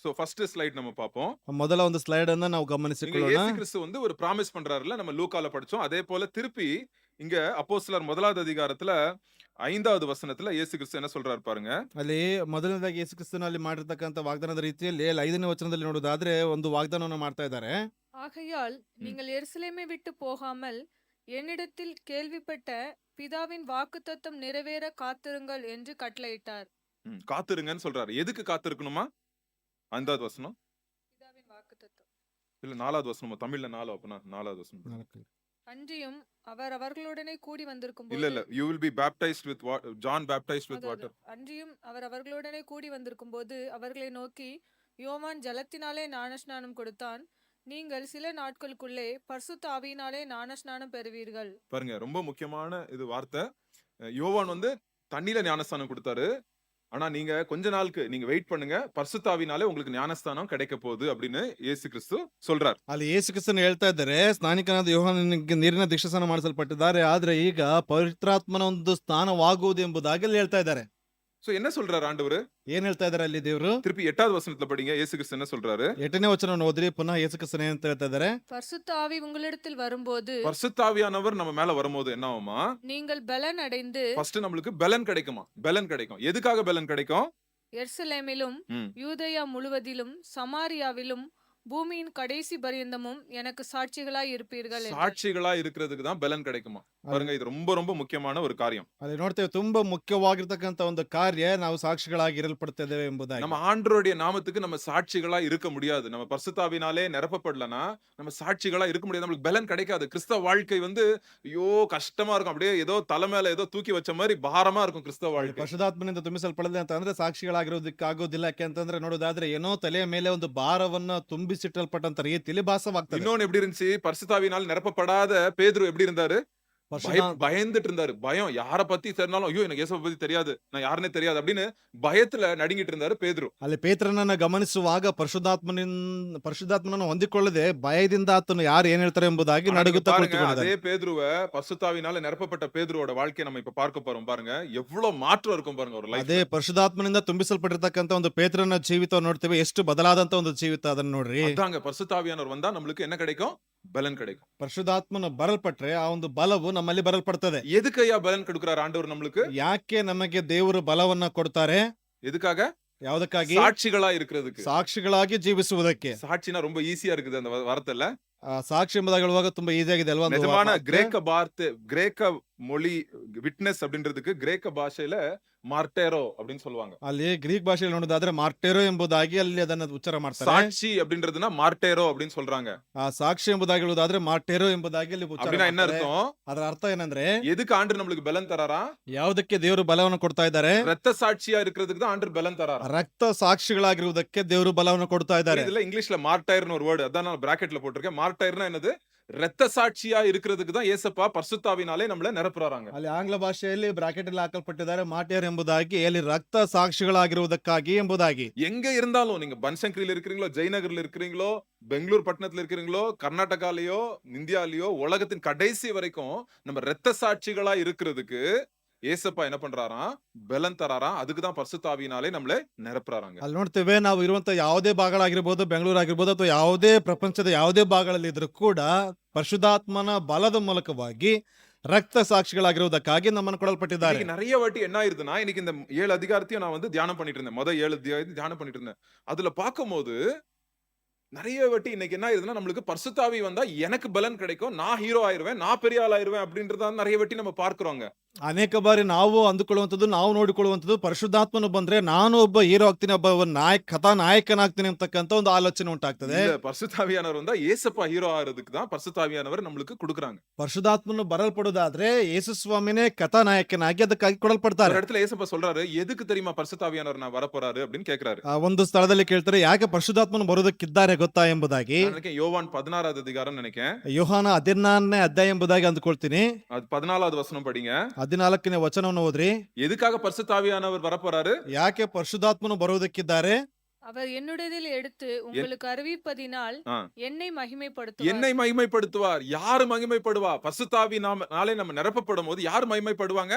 So first slide நம்ம பாப்போம். ಮೊದಲ ಒಂದು ಸ್ಲೈಡ್ ಅನ್ನ ನಾವು இங்க ಗಮನಿಸಿಕೊಳ್ಳೋಣ. இயேசு கிறிஸ்து வந்து ஒரு பிராமிஸ் பண்றாருல்ல, நம்ம லூக்கால படிச்சோம். அதே போல திருப்பி இங்க அப்போஸ்தலர் 1வது அதிகாரத்துல 5வது வசனத்துல இயேசு கிறிஸ்து என்ன சொல்றாரு பாருங்க. ಅಲ್ಲಿ ಮೊದಲನೇದಾಗಿ ಯೇಸು ಕ್ರಿಸ್ತನಲ್ಲಿ ಮಾಡಿರ್ತಕ್ಕಂಥ ವಾಗ್ದಾನದ ರೀತಿಯಲ್ಲಿ 5ನೇ ವಚನದಲ್ಲಿ ನೋಡೋದಾದ್ರೆ ಒಂದು ವಾಗ್ದಾನವನ್ನು ಮಾಡ್ತಾ ಇದ್ದಾರೆ. ஆகையால் ம். நீங்கள் எருசலேமை விட்டு போகாமல் என்னிடத்தில் கேள்விப்பட்ட பிதாவின் வாக்குத்தத்தம் நிறைவேற காத்திருங்கள் என்று கட்டளையிட்டார். காத்திருங்கன்னு சொல்றாரு. எதுக்கு காத்திருக்கணுமா? 5வது வசனம். பிதாவின் வாக்குத்தத்தம். இல்ல 4வது வசனமா? தமிழ்ல 4 அப்பனா 4வது வசனம். ನಾಲ್ಕು. அன்றியும் அவர் அவர்களுடனே கூடி வந்திருக்கும் இல்ல இல்ல. You will be baptized with John baptized with water. அன்றியும் அவர் அவர்களுடனே கூடி வந்திருக்கும் போது அவர்களை நோக்கி, யோவான் ஜலத்தினாலே ஞானஸ்நானம் கொடுத்தான், நீங்கள் சில நாட்களுக்குள்ளே பரிசுத்த ஆவியினாலே ஞானஸ்நானம் பெறுவீர்கள். பாருங்க, ரொம்ப முக்கியமான இது வார்த்தை. யோவான் வந்து தண்ணியில ஞானஸ்தானம் கொடுத்தாரு. ஆனா நீங்க கொஞ்ச நாளுக்கு நீங்க வெயிட் பண்ணுங்க, பரிசுத்த ஆவியினாலே உங்களுக்கு ஞானஸ்தானம் கிடைக்க போகுது அப்படின்னு இயேசு கிறிஸ்து சொல்றார். ಅಲ್ಲಿ ಯೇಸು ಕ್ರಿಸ್ತನು ಹೇಳ್ತಾ ಇದ್ದಾರೆ, ಸ್ನಾನಿಕನಾದ ಯೋಹಾನನಿಗೆ ನೀರಿನ ದೀಕ್ಷಾಸ್ನಾನ ಮಾಡಿಸಲ್ಪಟ್ಟಿದ್ದಾರೆ, ಆದ್ರೆ ಈಗ ಪವಿತ್ರಾತ್ಮನ ಒಂದು ಸ್ನಾನವಾಗುವುದು ಎಂಬುದಾಗಿ ಅಲ್ಲಿ ಹೇಳ್ತಾ ಇದ್ದಾರೆ. சோ என்ன சொல்றாரு ஆண்டவரு? ಏನ್ ಹೇಳ್ತಾ ಇದ್ದಾರೆ ಅಲ್ಲಿ ದೇವರು? திருப்பி 8வது வசனத்துல படிங்க. இயேசு கிறிஸ்து என்ன சொல்றாரு? 8ನೇ ವಚನವನ್ನು ಓದ್ರಿ. ಪುನಃ ಯೇಸು ಕ್ರಿಸ್ತನು ಏನಂತ ಹೇಳ್ತಾ ಇದ್ದಾರೆ? பரிசுத்த ஆவி உங்களிடத்தில் வரும்போது பரிசுத்த ஆவியானவர் நம்ம மேல வரும்போது என்ன ஆகுமா? நீங்கள் பலன் அடைந்து ஃபர்ஸ்ட் நம்மளுக்கு பெலன் கிடைக்குமா? பெலன் கிடைக்கும். எதுக்காக பெலன் கிடைக்கும்? எருசலேமிலும் ம். யூதேயா முழுவதிலும் சமாரியாவிலும் பூமியின் கடைசி பரியந்தமும் எனக்கு சாட்சிகளாய் இருப்பீர்கள் என்றார். சாட்சிகளா இருக்கிறதுக்கு தான் பெலன் கிடைக்குமா? பாருங்க, இது ரொம்ப ரொம்ப முக்கியமான ஒரு காரியம். ಅಲ್ಲಿ ನೋಡ್ತೇವೆ, ತುಂಬಾ ಮುಖ್ಯವಾಗಿರ್ತಕ್ಕಂಥ ಒಂದು ಕಾರ್ಯ, ನಾವು ಸಾಕ್ಷಿಗಳಾಗಿ ಇರಲ್ಪಡ್ತಿದ್ದೇವೆ ಎಂಬುದಾಗಿ. நம்ம ஆண்டவருடைய நாமத்துக்கு நம்ம சாட்சிகளா இருக்க முடியாது. நம்ம பரிசுத்த ஆவியினாலே நிரப்பப்படலனா நம்ம சாட்சிகளா இருக்க முடியாது. நமக்கு பெலன் கிடைக்காது. கிறிஸ்தவ வாழ்க்கை வந்து ஐயோ கஷ்டமா இருக்கும். அப்படியே ஏதோ தலை மேல ஏதோ தூக்கி வச்ச மாதிரி பாரமா இருக்கும் கிறிஸ்தவ ಅಲ್ಲಿ வாழ்க்கை. ಪರಿಶುದ್ಧಾತ್ಮನಿಂದ ತುಂಬಿಸಲ್ಪಡದೆ ಅಂತ ಅಂದ್ರೆ ಸಾಕ್ಷಿಗಳಾಗಿರೋದಕ್ಕೆ ಆಗೋದಿಲ್ಲ. ಯಾಕೆಂತಂದ್ರೆ ನೋಡೋದಾದ್ರೆ ಏನೋ ತಲೆಯ ಮೇಲೆ ಒಂದು ಭಾರವನ್ನ ತುಂಬಿಸಿಟ್ಟಲ್ಪಟ್ಟಂತ ರೀತಿಯಲ್ಲಿ ಭಾಸವಾಗ್ತದೆ. இன்னொன்னு எப்படி இருந்துச்சு? பரிசுத்த ஆவியினால் நிரப்பப்படாத பேதுரு எப்படி இருந்தாரு? ಪರಿಶುದ್ಧ பயந்துட்டு இருந்தாரு. பயம். யார பத்தி தெரிஞ்சாலும் ஐயோ எனக்கு இயேசுவை பத்தி தெரியாது, நான் யாருன்னே தெரியாது அப்படின்னு பயத்துல நடுங்கிட்டு இருந்தாரு பேதுரு. ಅಲ್ಲಿ ಪೇತ್ರನನ್ನ ಗಮನಿಸುವಾಗ ಪರಿಶುದ್ಧಾತ್ಮನನ್ನು ಹೊಂದಿಕೊಳ್ಳದೆ ಭಯದಿಂದ ಆತನು ಯಾರು ಏನ್ ಹೇಳ್ತಾರೆ ಎಂಬುದಾಗಿ ஆனா நீங்க ನಡುಗುತ್ತಾ பாருங்க, ಕುಳಿತುಕೊಂಡಿದ್ದಾನೆ. அதே பேதுருவ பரிசுத்த ஆவியினால நிரப்பப்பட்ட பேதுருவோட வாழ்க்கையை நம்ம இப்ப பார்க்க போறோம். பாருங்க எவ்வளவு மாற்றம் இருக்கும் பாருங்க ஒரு லைஃப். ಅದೇ ಪರಿಶುದ್ಧಾತ್ಮನಿಂದ ತುಂಬಿಸಲ್ಪಟ್ಟಿರ್ತಕ್ಕಂಥ ಒಂದು ಪೇತ್ರನ ಜೀವಿತ ನೋಡ್ತೇವೆ, ಎಷ್ಟು ಬದಲಾದಂತ ಒಂದು ಜೀವಿತ ಅದನ್ನ ನೋಡ್ರಿ. அதாங்க பரிசுத்த ஆவியானவர் வந்தா நம்மளுக்கு என்ன கிடைக்கும்? பலன் கிடைக்கும். ಪರಿಶುದ್ಧಾತ್ಮನ ಬರಲ್ಪಟ್ರೆ ಆ ಒಂದು ಬಲವು ನಮ್ಮಲ್ಲಿ ಬರಲ್ಪಡ್ತದೆ. எதுக்கையா பலன் கொடுக்கிறார் ஆண்டவர் நம்மளுக்கு? ಯಾಕೆ ನಮಗೆ ದೇವರು ಬಲವನ್ನ ಕೊಡ್ತಾರೆ? எதுக்காக? ಯಾವುದಕ್ಕಾಗಿ? சாட்சிகளா இருக்கிறதுக்கு. ಸಾಕ್ಷಿಗಳಾಗಿ ಜೀವಿಸುವುದಕ್ಕೆ. சாட்சினா ரொம்ப ஈஸியா இருக்குது அந்த வார்த்தைல. ಸಾಕ್ಷಿ ಎಂಬುದಾಗಿ ಹೇಳುವಾಗ ತುಂಬಾ ಈಸಿ ಆಗಿದೆ ಅಲ್ವಾ? ಒಂದು நிஜமான ವಾರ್ತೆ. கிரேக்க மொழி விட்னஸ் அப்படின்றதுக்கு கிரேக்க பாஷையில மார்டேரோ அப்படின்னு சொல்லுவாங்க. ಅಲ್ಲಿ ಗ್ರೀಕ್ ಭಾಷೆಯಲ್ಲಿ ನೋಡೋದಾದ್ರೆ ಮಾರ್ಟೇರೋ ಎಂಬುದಾಗಿ ಅಲ್ಲಿ ಅದನ್ನ ಉಚ್ಚಾರ ಮಾಡ್ತಾರೆ. சாட்சி அப்படின்றதுனா மார்டேரோ அப்படின்னு சொல்றாங்க. ಆ ಸಾಕ್ಷಿ ಎಂಬುದಾಗಿ ಹೇಳುವುದಾದ್ರೆ ಮಾರ್ಟೇರೋ ಎಂಬುದಾಗಿ ಅಲ್ಲಿ ಉಚ್ಚಾರ அப்படின்னா என்ன ಮಾಡ್ತಾರೆ. அர்த்தம்? ಅದರ ಅರ್ಥ ಏನಂದ್ರೆ, எதுக்கு ஆண்டு நம்மளுக்கு பலன் தராரா? ಯಾವುದಕ್ಕೆ ದೇವರು ಬಲವನ್ನು ಕೊಡ್ತಾ ಇದ್ದಾರೆ? ரத்த சாட்சியா இருக்கிறதுக்கு தான் ஆண்டு பலன் தராரா. ರಕ್ತ ಸಾಕ್ಷಿಗಳಾಗಿರುವುದಕ್ಕೆ ದೇವರು ಬಲವನ್ನು ಕೊಡ್ತಾ ಇದ್ದಾರೆ. இதுல இங்கிலீஷ்ல மார்டைர்னு ஒரு வேர்டு, அதான் நான் பிராக்கெட்ல போட்டிருக்கேன். மார்டைர்னா என்னது? ரத்த சாட்சியா இருக்கிறதுக்கு தான் ஏசப்பா பரிசுத்த ஆவியினாலே நம்மள நிரப்புறாங்க. ಅಲ್ಲಿ ಆಂಗ್ಲ ಭಾಷೆಯಲ್ಲಿ ಬ್ರಾಕೆಟ್ ಅಲ್ಲಿ ಹಾಕಲ್ಪಟ್ಟಿದ್ದಾರೆ ಮಾರ್ಟಿಯರ್ ಎಂಬುದಾಗಿ, ಅಲ್ಲಿ ರಕ್ತ ಸಾಕ್ಷಿಗಳಾಗಿರುವುದಕ್ಕಾಗಿ ಎಂಬುದಾಗಿ. எங்க இருந்தாலும், நீங்க பன்சங்கரில இருக்கிறீங்களோ, ஜெயநகர்ல இருக்கிறீங்களோ, பெங்களூர் பட்டணத்துல இருக்கிறீங்களோ, கர்நாடகாலயோ, இந்தியாலயோ, உலகத்தின் கடைசி வரைக்கும் நம்ம ரத்த சாட்சிகளா இருக்கிறதுக்கு ஏசப்பா என்ன பண்றாராம்? பலன் தராராம். அதுக்கு தான் பரிசுத்த ஆவியினாலே நம்மளை நிரப்புறாங்க. ಅಲ್ಲಿ ನೋಡ್ತೇವೆ, ನಾವು ಇರುವಂತ ಯಾವುದೇ ಭಾಗಗಳಾಗಿರ್ಬೋದು, ಬೆಂಗಳೂರು ಆಗಿರ್ಬೋದು ಅಥವಾ ಯಾವುದೇ ಪ್ರಪಂಚದ ಯಾವುದೇ ಭಾಗಗಳಲ್ಲಿ ಇದ್ರೂ ಕೂಡ ಪರಿಶುದ್ಧಾತ್ಮನ ಬಲದ ಮೂಲಕವಾಗಿ ರಕ್ತ ಸಾಕ್ಷಿಗಳಾಗಿರುವುದಕ್ಕಾಗಿ ನಮ್ಮನ್ನು ಕೊಡಲ್ಪಟ್ಟಿದ್ದಾರೆ. இன்னைக்கு நிறைய வாட்டி என்ன ஆயிருதுன்னா, இன்னைக்கு இந்த 7 அதிகாரத்தையும் நான் வந்து தியானம் பண்ணிட்டு இருந்தேன். 7 அத்தியாயத்தையும் தியானம் பண்ணிட்டு இருந்தேன். அதுல பார்க்கும்போது நிறைய வாட்டி இன்னைக்கு என்ன ஆயிருதுன்னா, நம்மளுக்கு பரிசுத்த ஆவி வந்தா எனக்கு பலன் கிடைக்கும், நான் ஹீரோ ஆயிருவேன், நான் பெரிய ஆள் ஆயிருவேன் அப்படின்றத நிறைய வாட்டி நம்ம பார்க்கிறோங்க. ಅನೇಕ ಬಾರಿ ನಾವು ಅಂದುಕೊಳ್ಳುವಂಥದ್ದು, ನಾವು ನೋಡಿಕೊಳ್ಳುವಂಥದ್ದು, ಪರಿಶುದ್ಧಾತ್ಮನು ಬಂದ್ರೆ ನಾನು ಒಬ್ಬ ಹೀರೋ ಆಗ್ತೀನಿ, ಒಬ್ಬ ಕಥಾನಾಯಕನಾಗ್ತೀನಿ ಅಂತಕ್ಕಂಥ ಒಂದು ಆಲೋಚನೆ ಉಂಟಾಗ್ತದೆ. இல்ல, பரிசுத்த ஆவியானவர் வந்தா ஏசப்பா ஹீரோ ஆகிறதுக்கு தான் பரிசுத்த ஆவியானவர் நம்மளுக்கு கொடுக்குறாங்க. ಪರಿಶುದ್ಧಾತ್ಮನು ಬರಲ್ಪಡುವುದಾದ್ರೆ ಯೇಸು ಸ್ವಾಮಿನೇ ಕಥಾನಾಯಕನಾಗಿ ಅದಕ್ಕಾಗಿ ಕೊಡಲ್ಪಡ್ತಾರೆ. ஒரு இடத்துல ஏசப்பா சொல்றாரு, எதுக்கு தெரியுமா பரிசுத்த ஆவியானவர் நான் வரப்போறாரு அப்படின்னு கேக்குறாரு. ಒಂದು ಸ್ಥಳದಲ್ಲಿ ಕೇಳ್ತಾರೆ, ಯಾಕೆ ಪರಿಶುದ್ಧಾತ್ಮನು ಬರೋದಕ್ಕಿದ್ದಾರೆ ಗೊತ್ತಾ ಎಂಬುದಾಗಿ. நான் நினைக்கிறேன் யோவான் 16வது அதிகாரம் நினைக்கிறேன். ಯೋಹಾನ 14ನೇ ಅಧ್ಯಾಯ ಎಂಬುದಾಗಿ ಅಂದುಕೊಳ್ತೀನಿ. அது 14வது வசனம் படிங்க. 14ನೇ ವಚನವನ್ನು ಓದ್ರಿ. எதுக்காக பரிசுத்த ஆவியானவர் வரப்போறாரு? ಯಾಕೆ ಪರಿಶುದ್ಧಾತ್ಮನು ಬರುವುದಕ್ಕಿದ್ದಾರೆ? அவர் என்னுடையதில் எடுத்து உங்களுக்கு அறிவிப்பதினால் ஆ. என்னை மகிமைப்படுத்துவார். என்னை மகிமைப்படுத்துவார். யாரு மகிமைப்படுவா? பரிசுத்த ஆவியினாலே நம்ம நிரப்பப்படும் போது யார் மகிமைப்படுவாங்க?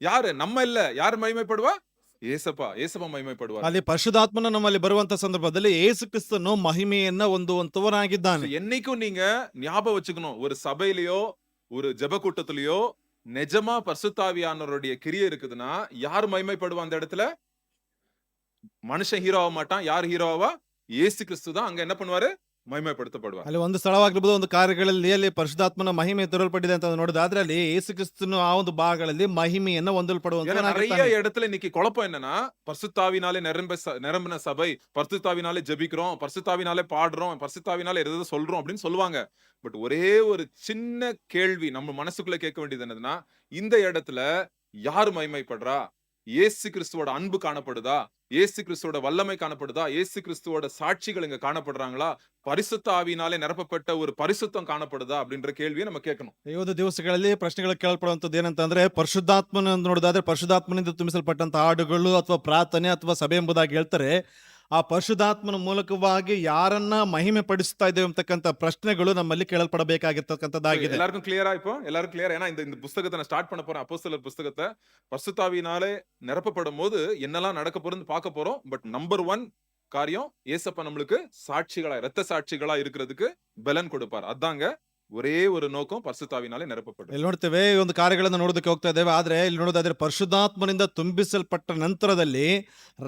யாரு? நம்ம இல்ல. யார் மகிமைப்படுவா? ಏಸಪ್ಪ ಮಹಿಮೆಪಡುವಾರ್. ಅಲ್ಲಿ ಪರಿಶುದ್ಧಾತ್ಮನ ನಮ್ಮಲ್ಲಿ ಬರುವಂತ ಸಂದರ್ಭದಲ್ಲಿ ಯೇಸು ಕ್ರಿಸ್ತನು ಮಹಿಮೆಯನ್ನ ಹೊಂದುವಂತವನಾಗಿದ್ದಾನೆ. என்னைக்கும் நீங்க ஞாபகம் வச்சுக்கணும், ஒரு சபையிலயோ ஒரு ஜெப கூட்டத்திலயோ நிஜமா பரிசுத்தாவியானவருடைய கிரியை இருக்குதுன்னா யார் மகிமைப்படுவா அந்த இடத்துல? மனுஷன் ஹீரோ ஆக மாட்டான். யார் ஹீரோவா? இயேசு கிறிஸ்து தான் அங்க என்ன பண்ணுவாரு? மகிமைப்படுத்தப்படுவார். ಅಲ್ಲಿ ಒಂದು ಸ್ಥಳವಾಗಿರ್ಬೋದು, ಒಂದು ಕಾರ್ಯಗಳಲ್ಲಿ ಅಲ್ಲಿ ಪರಿಶುದ್ಧಾತ್ಮನ ಮಹಿಮೆ ತೋರಲ್ಪಟ್ಟಿದೆ ಅಂತ ನೋಡೋದಾದ್ರೆ ಅಲ್ಲಿ ಯೇಸು ಕ್ರಿಸ್ತನು ಆ ಒಂದು ಭಾಗಗಳಲ್ಲಿ ಮಹಿಮೆಯನ್ನ ஏன்னா ಹೊಂದಲ್ಪಡುವಂತ நிறைய இடத்துல இன்னைக்கு குழப்பம் என்னன்னா, பரிசுத்தாவினாலே நிரம்பின சபை, பரிசுத்தாவினாலே ஜெபிக்கிறோம், பரிசுத்தாவினாலே பாடுறோம், பரிசுத்தாவினாலே எதாவது சொல்றோம் அப்படின்னு சொல்லுவாங்க. பட் ஒரே ஒரு சின்ன கேள்வி நம்ம மனசுக்குள்ள கேட்க வேண்டியது என்னதுன்னா, இந்த இடத்துல யார் மகிமைப்படுறா? இயேசு கிறிஸ்துவோட அன்பு காணப்படுதா? இயேசு கிறிஸ்துவோட வல்லமை காணப்படுதா? இயேசு கிறிஸ்துவோட சாட்சிகள் இங்க காணப்படுறாங்களா? பரிசுத்த ஆவியினாலே நிரப்பப்பட்ட ஒரு பரிசுத்தம் காணப்படுதா? அப்படின்ற கேள்வியை நம்ம கேட்கணும். ಈ ಒಂದು ದಿವಸಗಳಲ್ಲಿ ಪ್ರಶ್ನೆಗಳು ಕೇಳಲ್ಪಡುವಂತದ್ದು ಏನಂತಂದ್ರೆ, ಪರಿಶುದ್ಧಾತ್ಮನ ನೋಡೋದಾದ್ರೆ ಪರಿಶುದ್ಧಾತ್ಮನಿಂದ ತುಂಬಿಸಲ್ಪಟ್ಟಂತ ಹಾಡುಗಳು ಅಥವಾ ಪ್ರಾರ್ಥನೆ ಅಥವಾ ಸಭೆ ಎಂಬುದಾಗಿ ಹೇಳ್ತಾರೆ. ಆ ಪರಿಶುದ್ಧಾತ್ಮನ ಮೂಲಕವಾಗಿ ಯಾರನ್ನ ಮಹಿಮೆ ಪಡಿಸ್ತಾ ಇದ್ದೇವೆ ಅಂತಕ್ಕಂಥ ಪ್ರಶ್ನೆಗಳು ನಮ್ಮಲ್ಲಿ ಕೇಳಲ್ಪಡಬೇಕಾಗಿರ್ತಕ್ಕಂಥದ್ದಾಗಿದೆ. எல்லாருக்கும் கிளியரா? இப்போ எல்லாரும் கிளியர்? ஏன்னா இந்த புஸ்தகத்தை நான் ஸ்டார்ட் பண்ண போறேன், அப்போஸ்தலர் புஸ்தகத்தை. பரிசுத்தாவியினாலே நிரப்பப்படும் போது என்னெல்லாம் நடக்க போறதுன்னு பார்க்க போறோம். பட் நம்பர் 1 காரியம், ஏசப்பா நம்மளுக்கு சாட்சிகளா, இரத்த சாட்சிகளா இருக்கிறதுக்கு பலன் கொடுப்பார். அதாங்க ஒரே ஒரு நோக்கம், பரிசுத்தாவினாலே நிரப்பப்படும். ಇಲ್ಲಿ ನೋಡ್ತೇವೆ, ಈ ಒಂದು ಕಾರ್ಯಗಳನ್ನು ನೋಡೋದಕ್ಕೆ ಹೋಗ್ತಾ ಇದ್ದೇವೆ. ಆದ್ರೆ ಇಲ್ಲಿ ನೋಡೋದಾದ್ರೆ ಪರಿಶುದ್ಧಾತ್ಮನಿಂದ ತುಂಬಿಸಲ್ಪಟ್ಟ ನಂತರದಲ್ಲಿ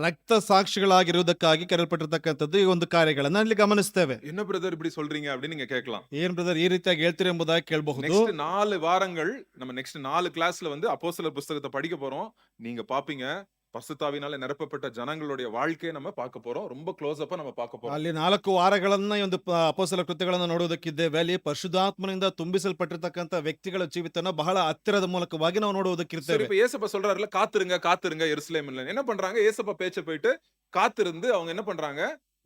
ರಕ್ತ ಸಾಕ್ಷಿಗಳಾಗಿರುವುದಕ್ಕಾಗಿ ಕರೆಯಲ್ಪಟ್ಟಿರ್ತಕ್ಕಂಥದ್ದು ಈ ಒಂದು ಕಾರ್ಯಗಳನ್ನ ಇಲ್ಲಿ ಗಮನಿಸ್ತೇವೆ. என்ன பிரதர் இப்படி சொல்றீங்க அப்படின்னு நீங்க கேட்கலாம். ಏನ್ ಬ್ರದರ್ ಈ ರೀತಿಯಾಗಿ ಹೇಳ್ತೀರಿ ಎಂಬುದಾಗಿ ಕೇಳಬಹುದು. நெக்ஸ்ட் 4 வாரங்கள் நம்ம நெக்ஸ்ட் 4 கிளாஸ்ல வந்து அப்போஸ்தலர் புஸ்தகத்தை படிக்க போறோம். நீங்க பாப்பீங்க, பரிசுத்தாவினாலே நிரப்பப்பட்ட ஜனங்களுடைய வாழ்க்கையை நம்ம பார்க்க போறோம். ரொம்ப க்ளோஸ் அப்பா நம்ம பார்க்க போறோம். ಅಲ್ಲಿ 4 ವಾರಗಳನ್ನ ಈ ಒಂದು ಅಪೊಸ್ತಲ ಕೃತ್ಯಗಳನ್ನ ನೋಡೋದಕ್ಕಿದ್ದೇವೆ. ಅಲ್ಲಿ ಪರಿಶುದ್ಧಾತ್ಮನಿಂದ ತುಂಬಿಸಲ್ಪಟ್ಟಿರ್ತಕ್ಕಂಥ ವ್ಯಕ್ತಿಗಳ ಜೀವಿತನ ಬಹಳ ಹತ್ತಿರದ ಮೂಲಕವಾಗಿ ನಾವು சரி, ನೋಡುವುದಕ್ಕಿರ್ತೇವೆ. இப்ப ஏசப்பா சொல்றாருல, காத்துருங்க காத்துருங்க எருசலேம்ல. என்ன பண்றாங்க? ஏசப்பா பேச்ச போயிட்டு காத்திருந்து அவங்க என்ன பண்றாங்க?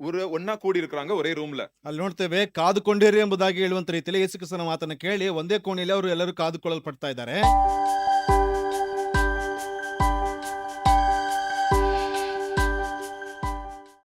ஒரு ஒண்ணா கூடி இருக்கிறாங்க ஒரே ரூம்ல. ಅಲ್ಲಿ ನೋಡ್ತೇವೆ, ಕಾದುಕೊಂಡಿರಿ ಎಂಬುದಾಗಿ ಹೇಳುವಂತ ರೀತಿಯಲ್ಲಿ ಯೇಸು ಕ್ರಿಸ್ತನ ಮಾತನ್ನ ಕೇಳಿ ಒಂದೇ ಕೋಣೆಯಲ್ಲಿ ಅವರು ಎಲ್ಲರೂ ಕಾದುಕೊಳ್ಳಲ್ಪಡ್ತಾ ಇದ್ದಾರೆ.